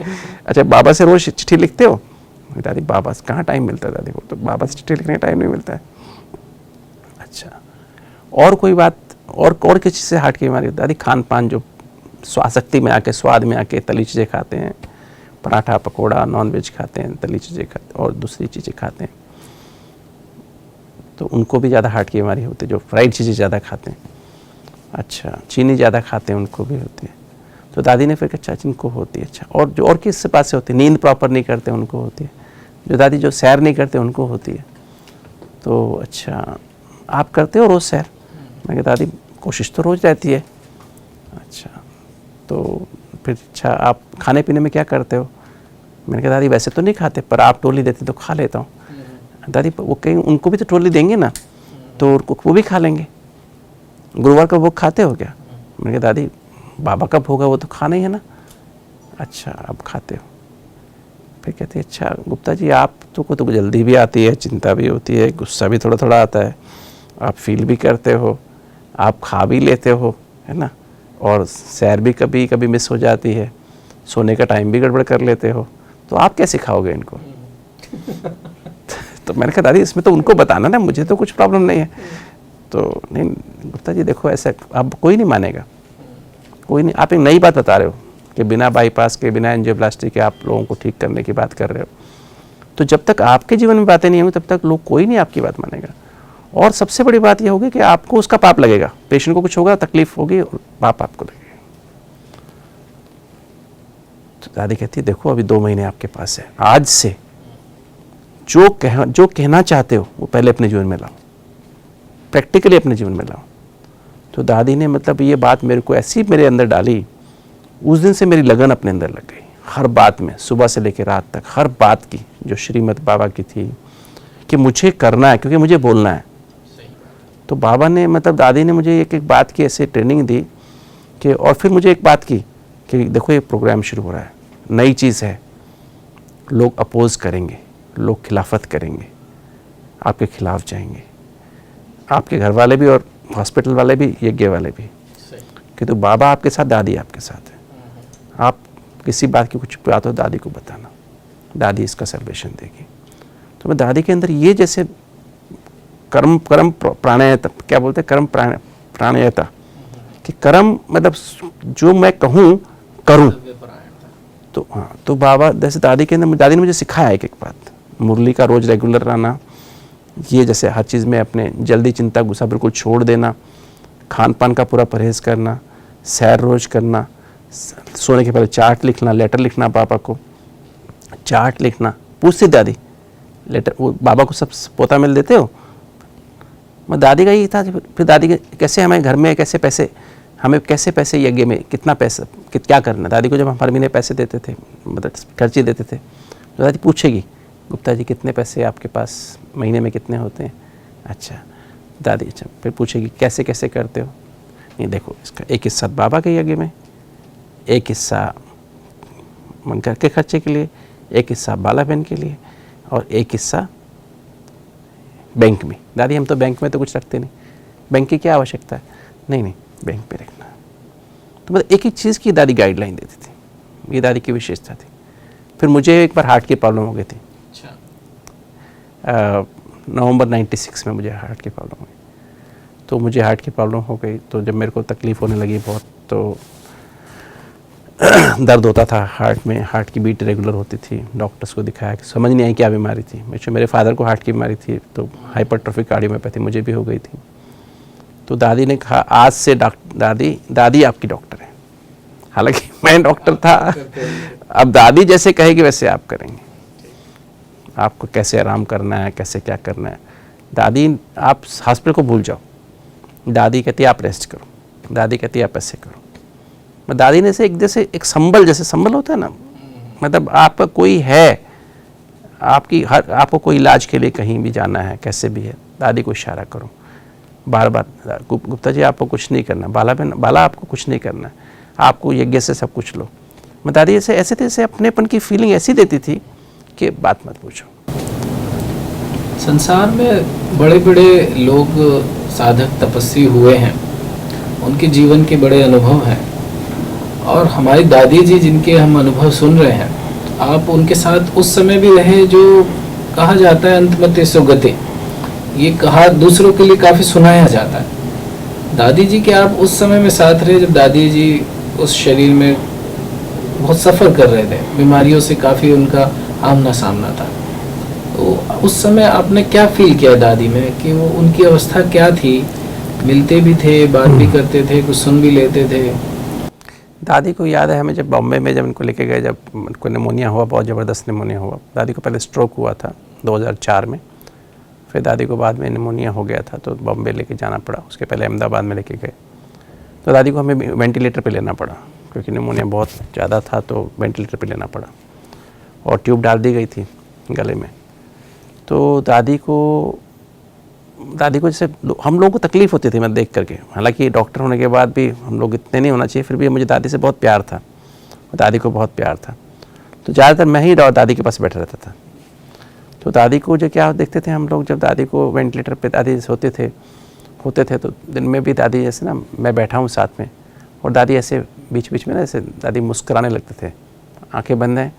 S2: अच्छा, बाबा से रोज चिट्ठी लिखते हो। दादी, बाबा से कहाँ टाइम मिलता है दादी को, तो बाबा से चिट्ठी लिखने का टाइम नहीं मिलता है। अच्छा, और कोई बात, और किसी चीज़ से हार्ट की बीमारी। दादी, खान पान जो स्वासक्ति में आके, स्वाद में आके तली चीज़ें खाते हैं, पराठा पकोड़ा, नॉनवेज खाते हैं, तली चीज़ें खाते हैं और दूसरी चीज़ें खाते हैं, तो उनको भी ज़्यादा हार्ट की बीमारी होती है, जो फ्राइड चीज़ें ज़्यादा खाते हैं। अच्छा, चीनी ज़्यादा खाते हैं, उनको भी होती है। तो दादी ने फिर कहा अच्छा जिनको होती है, अच्छा और जो और किस पास से होती है, नींद प्रॉपर नहीं करते उनको होती है, जो दादी जो सैर नहीं करते उनको होती है। तो अच्छा आप करते हो रोज़ सैर? मैं कहा दादी कोशिश तो रोज़ रहती है। अच्छा तो फिर अच्छा आप खाने पीने में क्या करते हो? मैंने कहा दादी वैसे तो नहीं खाते पर आप टोली देते तो खा लेता हूँ। दादी वो कहीं उनको भी तो टोली देंगे ना, तो वो भी खा लेंगे। गुरुवार का भोग खाते हो क्या? मैंने कहा दादी बाबा का भोग है वो तो खाना ही है ना। अच्छा आप खाते हो। फिर कहते अच्छा गुप्ता जी आप को तो जल्दी भी आती है, चिंता भी होती है, गुस्सा भी थोड़ा थोड़ा आता है, आप फील भी करते हो, आप खा भी लेते हो, है ना, और सैर भी कभी कभी मिस हो जाती है, सोने का टाइम भी गड़बड़ कर लेते हो, तो आप कैसे खाओगे इनको? तो मैंने कहा दादी इसमें तो उनको बताना ना, मुझे तो कुछ प्रॉब्लम नहीं है। तो नहीं गुप्ता जी देखो ऐसा अब कोई नहीं मानेगा, कोई नहीं। आप एक नई बात बता रहे हो कि बिना बाईपास के, बिना एंजियोप्लास्टी के आप लोगों को ठीक करने की बात कर रहे हो। तो जब तक आपके जीवन में बातें नहीं होंगी तब तक लोग कोई नहीं आपकी बात मानेगा। और सबसे बड़ी बात यह होगी कि आपको उसका पाप लगेगा, पेशेंट को कुछ होगा, तकलीफ होगी और पाप आपको लगेगा। तो दादी कहती है देखो अभी 2 महीने आपके पास है, आज से जो कहना चाहते हो वो पहले अपने जीवन में लाओ, प्रैक्टिकली अपने जीवन में लाओ। तो दादी ने मतलब ये बात मेरे को ऐसी मेरे अंदर डाली, उस दिन से मेरी लगन अपने अंदर लग गई। हर बात में सुबह से लेकर रात तक हर बात की जो श्रीमद् बाबा की थी कि मुझे करना है क्योंकि मुझे बोलना है। तो बाबा ने मतलब दादी ने मुझे एक एक बात की ऐसे ट्रेनिंग दी कि, और फिर मुझे एक बात की कि देखो ये प्रोग्राम शुरू हो रहा है, नई चीज़ है, लोग अपोज करेंगे, लोग खिलाफत करेंगे, आपके खिलाफ जाएंगे, आपके घर वाले भी और हॉस्पिटल वाले भी, यज्ञ वाले भी, कि तो बाबा आपके साथ, दादी आपके साथ है। आप किसी बात की कुछ बात हो दादी को बताना, दादी इसका सल्यूशन देगी। तो मैं दादी के अंदर ये जैसे कर्म प्राणायता, क्या बोलते हैं, कर्म प्राणायता, कि कर्म मतलब जो मैं कहूँ करूँ। तो हाँ, तो बाबा जैसे दादी के अंदर, दादी ने मुझे सिखाया एक बात, मुरली का रोज़ रेगुलर रहना, ये जैसे हर चीज़ में अपने जल्दी चिंता गुस्सा बिल्कुल छोड़ देना, खान पान का पूरा परहेज़ करना, सैर रोज़ करना, सोने के पहले चार्ट लिखना, लेटर लिखना, पापा को चार्ट लिखना। पूछती दादी लेटर वो बाबा को सब पोता मिल देते हो? मैं दादी का ही था। फिर दादी के कैसे हमें घर में कैसे पैसे, हमें कैसे पैसे यज्ञ में कितना पैसा क्या करना। दादी को जब हम हर महीने पैसे देते थे, मतलब खर्चे देते थे, तो दादी पूछेगी गुप्ता जी कितने पैसे आपके पास महीने में कितने होते हैं? अच्छा दादी, अच्छा फिर पूछेगी कैसे कैसे करते हो? नहीं देखो इसका एक हिस्सा बाबा के यज्ञ में, एक हिस्सा मन घर के खर्चे के लिए, एक हिस्सा बाला बहन के लिए और एक हिस्सा बैंक में। दादी हम तो बैंक में तो कुछ रखते नहीं, बैंक की क्या आवश्यकता है? नहीं नहीं बैंक पे रखना। तो मतलब एक एक चीज़ की दादी गाइडलाइन देती थी, ये दादी की विशेषता थी। फिर मुझे एक बार हार्ट की प्रॉब्लम हो गई थी। नवंबर 96 में मुझे हार्ट की प्रॉब्लम हुई। तो मुझे हार्ट की प्रॉब्लम हो गई, तो जब मेरे को तकलीफ़ होने लगी बहुत, तो दर्द होता था हार्ट में, हार्ट की बीट रेगुलर होती थी, डॉक्टर्स को दिखाया कि समझ नहीं आई क्या बीमारी थी। मेरे फादर को हार्ट की बीमारी थी, तो हाइपरट्रोफिक कार्डियोमायोपैथी मुझे भी हो गई थी। तो दादी ने कहा आज से दादी आपकी डॉक्टर है। हालांकि मैं डॉक्टर था, अब दादी जैसे कहेगी वैसे आप करेंगे, आपको कैसे आराम करना है, कैसे क्या करना है। दादी आप हॉस्पिटल को भूल जाओ, दादी कहती है आप रेस्ट करो, दादी कहती है आप ऐसे करो। मैं दादी ने से एक जैसे एक संबल, जैसे संबल होता है ना, मतलब आपका कोई है, आपको कोई इलाज के लिए कहीं भी जाना है, कैसे भी है, दादी को इशारा करो बार बार, गुप्ता जी आपको कुछ नहीं करना, बाला आपको कुछ नहीं करना है, आपको यज्ञ से सब कुछ लो। मैं दादी ऐसे थे अपनेपन की फीलिंग ऐसी देती थी कि बात मत पूछो।
S1: संसार में बड़े बड़े लोग साधक तपस्वी हुए हैं, उनके जीवन के बड़े अनुभव हैं, और हमारी दादी जी जिनके हम अनुभव सुन रहे हैं, आप उनके साथ उस समय भी रहे जो कहा जाता है अंतमते सुगति, ये कहा दूसरों के लिए काफ़ी सुनाया जाता है। दादी जी के आप उस समय में साथ रहे जब दादी जी उस शरीर में बहुत सफ़र कर रहे थे, बीमारियों से काफ़ी उनका आमना सामना था। तो उस समय आपने क्या फील किया दादी में, कि वो उनकी अवस्था क्या थी? मिलते भी थे, बात भी करते थे, कुछ सुन भी लेते थे?
S2: दादी को याद है हमें जब बॉम्बे में जब इनको लेके गए, जब इनको निमोनिया हुआ, बहुत ज़बरदस्त निमोनिया हुआ। दादी को पहले स्ट्रोक हुआ था 2004 में, फिर दादी को बाद में निमोनिया हो गया था तो बॉम्बे लेके जाना पड़ा। उसके पहले अहमदाबाद में लेके गए तो दादी को हमें वेंटिलेटर पे लेना पड़ा क्योंकि निमोनिया बहुत ज़्यादा था, तो वेंटिलेटर पे लेना पड़ा और ट्यूब डाल दी गई थी गले में। तो दादी को जैसे हम लोगों को तकलीफ़ होती थी मैं देख करके, हालांकि डॉक्टर होने के बाद भी हम लोग इतने नहीं होना चाहिए, फिर भी मुझे दादी से बहुत प्यार था और दादी को बहुत प्यार था। तो ज़्यादातर मैं ही दादी के पास बैठा रहता था। तो दादी को जो क्या देखते थे हम लोग, जब दादी को वेंटिलेटर पे दादी जैसे होते थे तो दिन में भी दादी जैसे ना मैं बैठा हूँ साथ में और दादी ऐसे बीच बीच में ना ऐसे दादी मुस्कुराने लगते थे, आंखें बंद हैं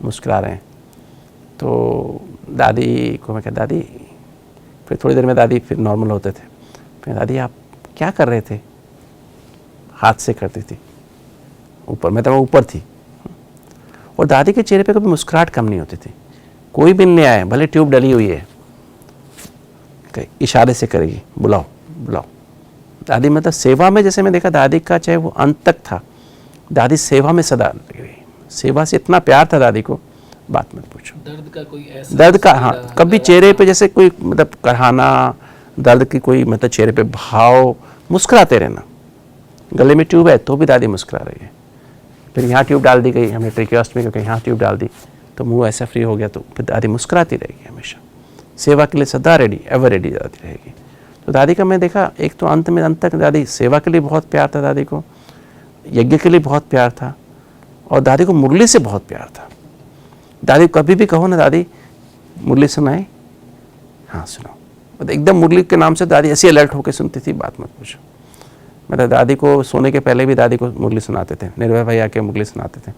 S2: मुस्कुरा रहे हैं। तो दादी को मैं कहा दादी, फिर थोड़ी देर में दादी फिर नॉर्मल होते थे। फिर दादी आप क्या कर रहे थे, हाथ से करती थी ऊपर, मैं तो ऊपर थी। और दादी के चेहरे पे कभी मुस्कुराहट कम नहीं होती थी। कोई भी नहीं आए, भले ट्यूब डली हुई है, इशारे से करेगी बुलाओ बुलाओ। दादी मतलब सेवा में, जैसे मैं देखा दादी का चाहे वो अंत तक था, दादी सेवा में सदा लगी रही। सेवा से इतना प्यार था दादी को, बात मत पूछो।
S1: दर्द का कोई ऐसा,
S2: दर्द का हाँ, कभी चेहरे पे जैसे कोई मतलब कराहना, दर्द की कोई मतलब चेहरे पे भाव, मुस्कुराते रहना। गले में ट्यूब है तो भी दादी मुस्कुरा रही है। फिर यहाँ ट्यूब डाल दी गई हमने ट्रेकियोस्टमी में, क्योंकि यहाँ ट्यूब डाल दी तो मुंह ऐसा फ्री हो गया, तो फिर दादी मुस्कुराती रहेगी हमेशा, सेवा के लिए सदा रेडी, एवर रेडी दादी रहेगी। तो दादी का मैं देखा एक तो अंत तक दादी सेवा के लिए बहुत प्यार था, दादी को यज्ञ के लिए बहुत प्यार था, और दादी को मुरली से बहुत प्यार था। दादी कभी भी कहो ना दादी मुरली सुनाए, हाँ सुनाओ, एकदम मुरली के नाम से दादी ऐसी अलर्ट होकर सुनती थी, बात मत पूछो। मतलब दादी को सोने के पहले भी दादी को मुरली सुनाते थे, निर्भय भाई आके मुरली सुनाते थे।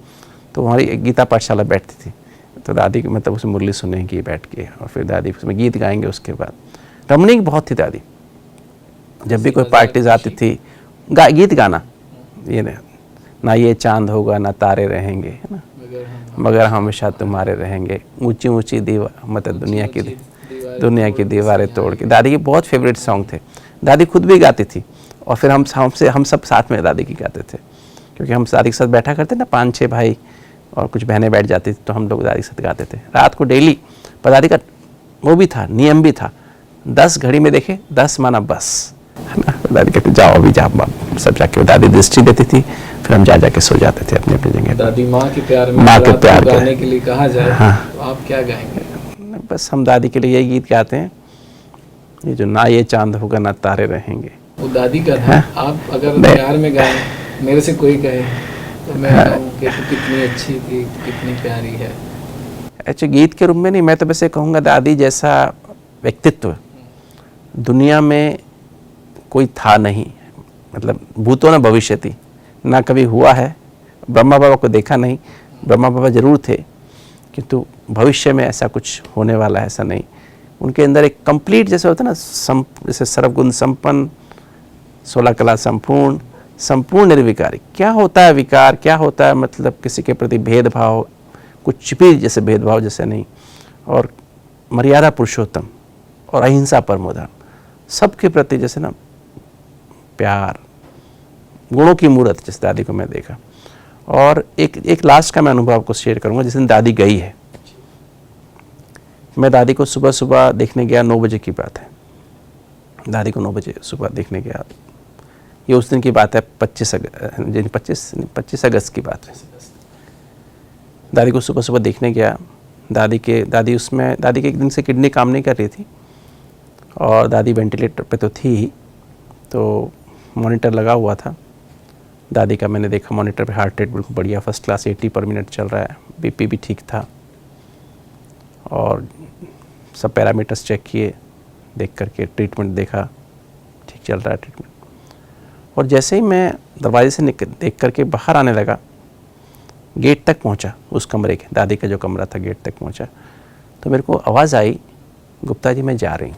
S2: तो हमारी एक गीता पाठशाला बैठती थी, तो दादी मतलब उसमें मुरली सुनेंगी बैठ के, और फिर दादी उसमें गीत गाएंगे। उसके बाद रमणीक बहुत थी दादी, जब भी कोई पार्टीज आती थी गीत गाना, ये ना ये चांद होगा ना तारे रहेंगे, है ना, मगर हमेशा तुम्हारे रहेंगे, ऊंची ऊंची दीवार, मतलब दुनिया की दीवारें तोड़ के। दादी के बहुत फेवरेट सॉन्ग थे, दादी खुद भी गाती थी, और फिर हम सब साथ में दादी की गाते थे, क्योंकि हम दादी के साथ बैठा करते ना, 5-6 भाई और कुछ बहनें बैठ जाती थी, तो हम लोग दादी के साथ गाते थे रात को डेली। पर दादी का वो भी था, नियम भी था, 10 घड़ी में देखे 10 माना बस, है ना। दादी कहते जाओ अभी जाओ, सब जाके दादी दृष्टि देती थी, फिर हम जा के सो जाते थे अपनी अपनी जगह।
S1: दादी माँ के प्यार में,
S2: माँ के प्यार
S1: गाने के लिए कहा जाए,
S2: हाँ,
S1: तो आप क्या गाएंगे?
S2: बस हम दादी के लिए यही गीत गाते हैं, ये जो ना ये चांद होगा ना तारे रहेंगे,
S1: वो दादी का था। आप अगर प्यार में गाएं, मेरे से कोई कहे तो मैं कहूँ कि तो कितनी अच्छी थी, कितनी प्यारी है।
S2: अच्छा, गीत के रूप में नहीं, मैं तो वैसे कहूँगा दादी जैसा व्यक्तित्व दुनिया में कोई था नहीं। मतलब भूतो न भविष्यति, ना कभी हुआ है। ब्रह्मा बाबा को देखा नहीं, ब्रह्मा बाबा जरूर थे, किंतु भविष्य में ऐसा कुछ होने वाला है ऐसा नहीं। उनके अंदर एक कंप्लीट जैसे होता है ना, जैसे सर्वगुण संपन्न, 16 कला संपूर्ण, संपूर्ण निर्विकारी। क्या होता है विकार, क्या होता है मतलब किसी के प्रति भेदभाव, कुछ भी जैसे भेदभाव जैसे नहीं, और मर्यादा पुरुषोत्तम और अहिंसा परमो धर्म, सबके प्रति जैसे ना प्यार, गुणों की मूर्त जैसे दादी को मैं देखा। और एक लास्ट का मैं अनुभव आपको शेयर करूंगा। जिस दिन दादी गई है, मैं दादी को सुबह सुबह देखने गया, 9 बजे की बात है, दादी को 9 बजे सुबह देखने गया। ये उस दिन की बात है, 25 अगस्त की बात है। दादी को सुबह सुबह देखने गया। दादी के एक दिन से किडनी काम नहीं कर रही थी, और दादी वेंटिलेटर पे तो थी ही, तो मॉनिटर लगा हुआ था दादी का। मैंने देखा मॉनिटर पे हार्ट रेट बिल्कुल बढ़िया, फर्स्ट क्लास 80 पर मिनट चल रहा है, बीपी भी ठीक था, और सब पैरामीटर्स चेक किए, देख करके ट्रीटमेंट देखा, ठीक चल रहा है ट्रीटमेंट। और जैसे ही मैं दरवाजे से देख करके बाहर आने लगा, गेट तक पहुंचा, उस कमरे के, दादी का जो कमरा था, गेट तक पहुंचा, तो मेरे को आवाज़ आई, गुप्ता जी मैं जा रही हूँ।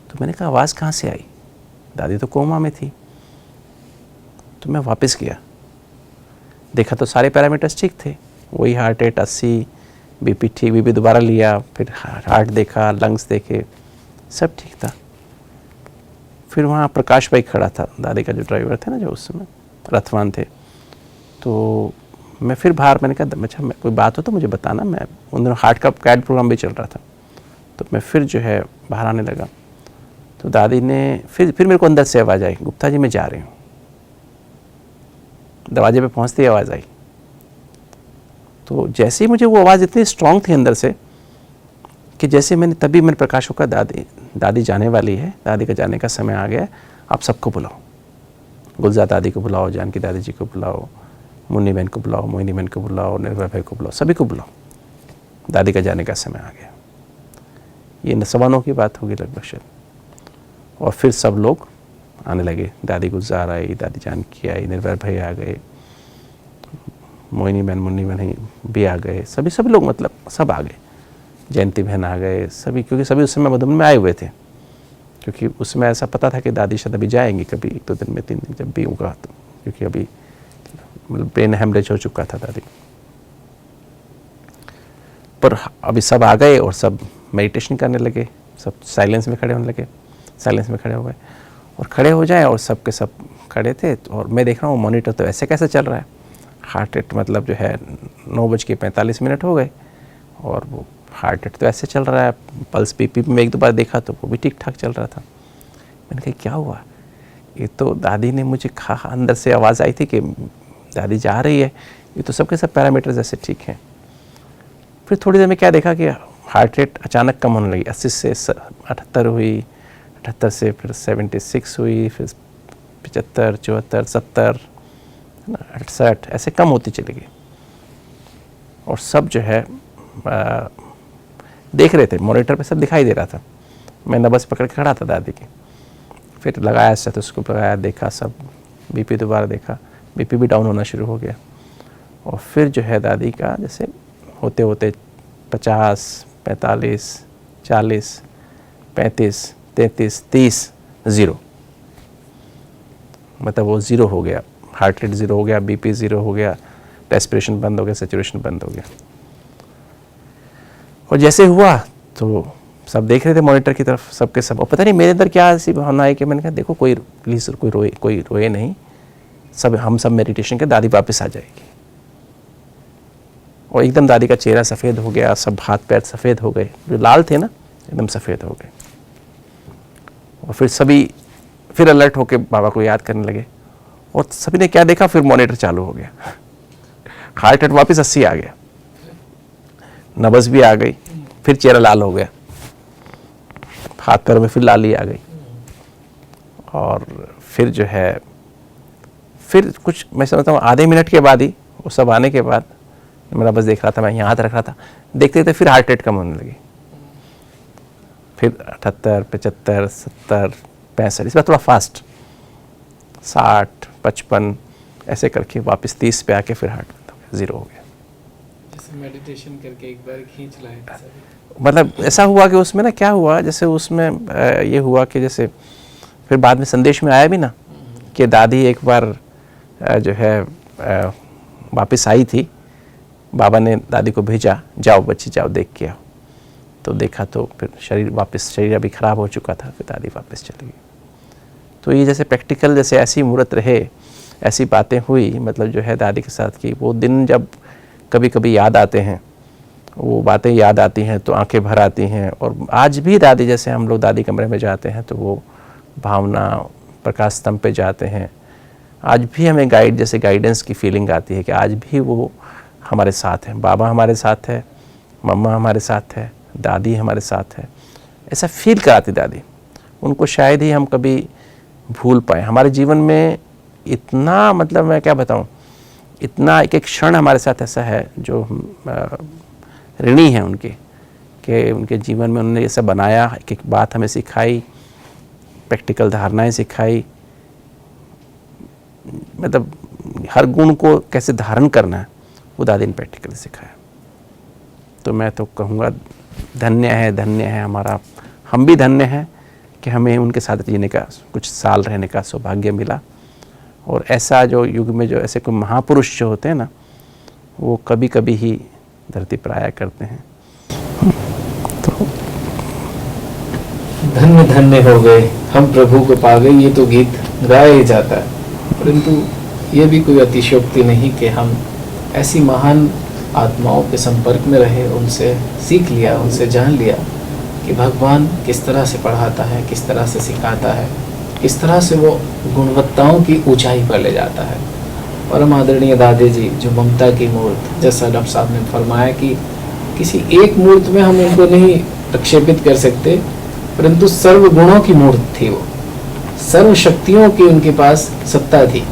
S2: तो मैंने कहा आवाज़ कहाँ से आई, दादी तो कोमा में थी। तो मैं वापस गया, देखा तो सारे पैरामीटर्स ठीक थे, वही हार्ट रेट 80, बीपी ठीक, बीपी दोबारा लिया, फिर हार्ट देखा, लंग्स देखे, सब ठीक था। फिर वहाँ प्रकाश भाई खड़ा था, दादी का जो ड्राइवर थे ना जो उस समय, रथवान थे। तो मैं फिर बाहर, मैंने कहा अच्छा मैं कोई बात हो तो मुझे बताना, मैं उन दिनों हार्ट का कैड प्रोग्राम भी चल रहा था। तो मैं फिर जो है बाहर आने लगा, तो दादी ने फिर मेरे को अंदर से आवाज़ आई, गुप्ता जी मैं जा रही हूँ। दरवाजे पे पहुँचते ही आवाज़ आई। तो जैसे ही मुझे वो आवाज़ इतनी स्ट्रांग थी अंदर से कि जैसे तभी मैंने प्रकाश को कहा दादी जाने वाली है, दादी का जाने का समय आ गया है, आप सबको बुलाओ, गुलजार दादी को बुलाओ, जानकी दादी जी को बुलाओ, मुन्नी बहन को बुलाओ, मोहिनी बहन को बुलाओ, निर्भय भाई को बुलाओ, सभी को बुलाओ, दादी का जाने का समय आ गया। ये 9:15 की बात होगी लगभग शायद। और फिर सब लोग आने लगे, दादी गुलजार आई, दादी जानकी आई, निर्भय भाई आ गए, मोहिनी बहन मुन्नी बहन भी आ गए, सभी लोग मतलब सब आ गए, जयंती बहन आ गए सभी, क्योंकि सभी उस समय मधुबन में आए हुए थे, क्योंकि उसमें ऐसा पता था कि दादी शायद अभी जाएंगी कभी 1-2 दिन में, 3 दिन जब भी होगा, तो क्योंकि अभी मतलब ब्रेन हेमरेज हो चुका था दादी। पर अभी सब आ गए और सब मेडिटेशन करने लगे, सब साइलेंस में खड़े होने लगे, साइलेंस में खड़े हो गए और खड़े हो जाए, और सब के सब खड़े थे। और मैं देख रहा हूँ मॉनिटर तो ऐसे कैसे चल रहा है, हार्ट रेट मतलब जो है 9:45 हो गए, और वो हार्ट रेट तो ऐसे चल रहा है, पल्स बीपी में 1-2 बार देखा तो वो भी ठीक ठाक चल रहा था। मैंने कहा क्या हुआ, ये तो दादी ने मुझे कहा, अंदर से आवाज़ आई थी कि दादी जा रही है, ये तो सबके सब पैरामीटर्स ऐसे ठीक हैं। फिर थोड़ी देर में क्या देखा कि हार्ट रेट अचानक कम होने लगी, 80 से 78 हुई, 78 से फिर 76 हुई, फिर 75, 74, 70, 68 ऐसे कम होती चली गई। और सब जो है देख रहे थे, मॉनिटर पे सब दिखाई दे रहा था। मैं नब्ज पकड़ के खड़ा था दादी की, फिर लगाया स्टेथोस्कोप लगाया, देखा सब, बीपी दोबारा देखा, बीपी भी डाउन होना शुरू हो गया। और फिर जो है दादी का जैसे होते होते 50, 45, 40, 35, 33, 30 0, मतलब वो 0 हो गया, हार्ट रेट 0 हो गया, बीपी 0 हो गया, रेस्पिरेशन बंद हो गया, सैचुरेशन बंद हो गया। और जैसे हुआ तो सब देख रहे थे मॉनिटर की तरफ, सबके सब। और पता नहीं मेरे अंदर क्या ऐसी भावना है कि मैंने कहा देखो कोई प्लीज़ कोई रोए नहीं, सब हम सब मेडिटेशन के, दादी वापस आ जाएगी। और एकदम दादी का चेहरा सफ़ेद हो गया, सब हाथ पैर सफ़ेद हो गए, जो लाल थे ना एकदम सफ़ेद हो गए। और फिर सभी फिर अलर्ट होके बाबा को याद करने लगे, और सभी ने क्या देखा, फिर मॉनिटर चालू हो गया, हार्ट रेट वापस 80 आ गया, नब्ज भी आ गई, फिर चेहरा लाल हो गया, हाथ पैर में फिर लाली आ गई। और फिर जो है फिर कुछ मैं समझता हूँ आधे मिनट के बाद ही, वो सब आने के बाद मेरा बस देख रहा था, मैं यहाँ हाथ रख रहा था, देखते देखते फिर हार्ट रेट कम होने लगी, फिर 78, 75, 70, 65, इस बार थोड़ा फास्ट 60, 55 ऐसे करके वापस 30 पे आके फिर हार्ट बंद हो गया, 0 हो गया।
S1: जैसे मेडिटेशन करके एक बार खींच लाए,
S2: मतलब ऐसा हुआ कि उसमें ना क्या हुआ, जैसे उसमें ये हुआ कि जैसे फिर बाद में संदेश में आया भी ना कि दादी एक बार जो है वापस आई थी, बाबा ने दादी को भेजा, जाओ बच्ची जाओ देख के आओ। तो देखा तो फिर शरीर अभी ख़राब हो चुका था, फिर दादी वापस चली गई। तो ये जैसे प्रैक्टिकल जैसे ऐसी मुहूर्त रहे, ऐसी बातें हुई, मतलब जो है दादी के साथ की वो दिन जब कभी कभी याद आते हैं, वो बातें याद आती हैं तो आंखें भर आती हैं। और आज भी दादी, जैसे हम लोग दादी कमरे में जाते हैं तो वो भावना प्रकाश स्तंभ पे जाते हैं, आज भी हमें जैसे गाइडेंस की फीलिंग आती है कि आज भी वो हमारे साथ हैं, बाबा हमारे साथ है, मम्मा हमारे साथ है, दादी हमारे साथ है, ऐसा फील कराती दादी। उनको शायद ही हम कभी भूल पाए। हमारे जीवन में इतना, मतलब मैं क्या बताऊं, इतना एक एक क्षण हमारे साथ ऐसा है जो ऋणी है उनके, कि उनके जीवन में उन्होंने ये सब बनाया, एक एक बात हमें सिखाई, प्रैक्टिकल धारणाएं सिखाई, मतलब हर गुण को कैसे धारण करना है वो दादी ने प्रैक्टिकली सिखाया। तो मैं तो कहूँगा धन्य है हमारा, हम भी धन्य हैं कि हमें उनके साथ जीने का, कुछ साल रहने का सौभाग्य मिला। और ऐसा जो युग में जो ऐसे कोई महापुरुष जो होते हैं ना, वो कभी कभी ही धरती पर आया करते हैं। तो
S1: धन्य धन्य हो गए हम प्रभु को पा गए, ये तो गीत गाया ही जाता है, परंतु ये भी कोई अतिशयोक्ति नहीं कि हम ऐसी महान आत्माओं के संपर्क में रहे, उनसे सीख लिया, उनसे जान लिया कि भगवान किस तरह से पढ़ाता है, किस तरह से सिखाता है, किस तरह से वो गुणवत्ताओं की ऊंचाई पर ले जाता है। परम आदरणीय दादी जी जो ममता की मूर्त, जैसा डॉक्टर साहब ने फरमाया कि किसी एक मूर्त में हम उनको नहीं प्रक्षेपित कर सकते, परंतु सर्व गुणों की मूर्त थी वो, सर्व शक्तियों की उनके पास सत्ता थी।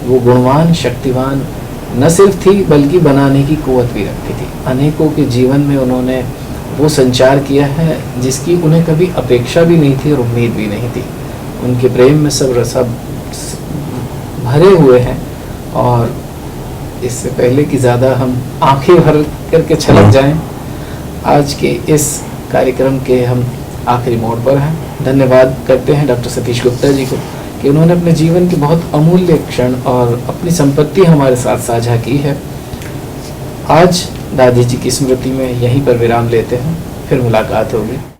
S1: वो गुणवान, शक्तिवान न सिर्फ थी बल्कि बनाने की कुवत भी रखती थी। अनेकों के जीवन में उन्होंने वो संचार किया है जिसकी उन्हें कभी अपेक्षा भी नहीं थी और उम्मीद भी नहीं थी। उनके प्रेम में सब भरे हुए हैं। और इससे पहले कि ज़्यादा हम आंखें भर करके छलक जाएं, आज के इस कार्यक्रम के हम आखिरी मोड़ पर हैं। धन्यवाद करते हैं डॉक्टर सतीश गुप्ता जी को कि उन्होंने अपने जीवन के बहुत अमूल्य क्षण और अपनी संपत्ति हमारे साथ साझा की है। आज दादी जी की स्मृति में यहीं पर विराम लेते हैं, फिर मुलाकात होगी।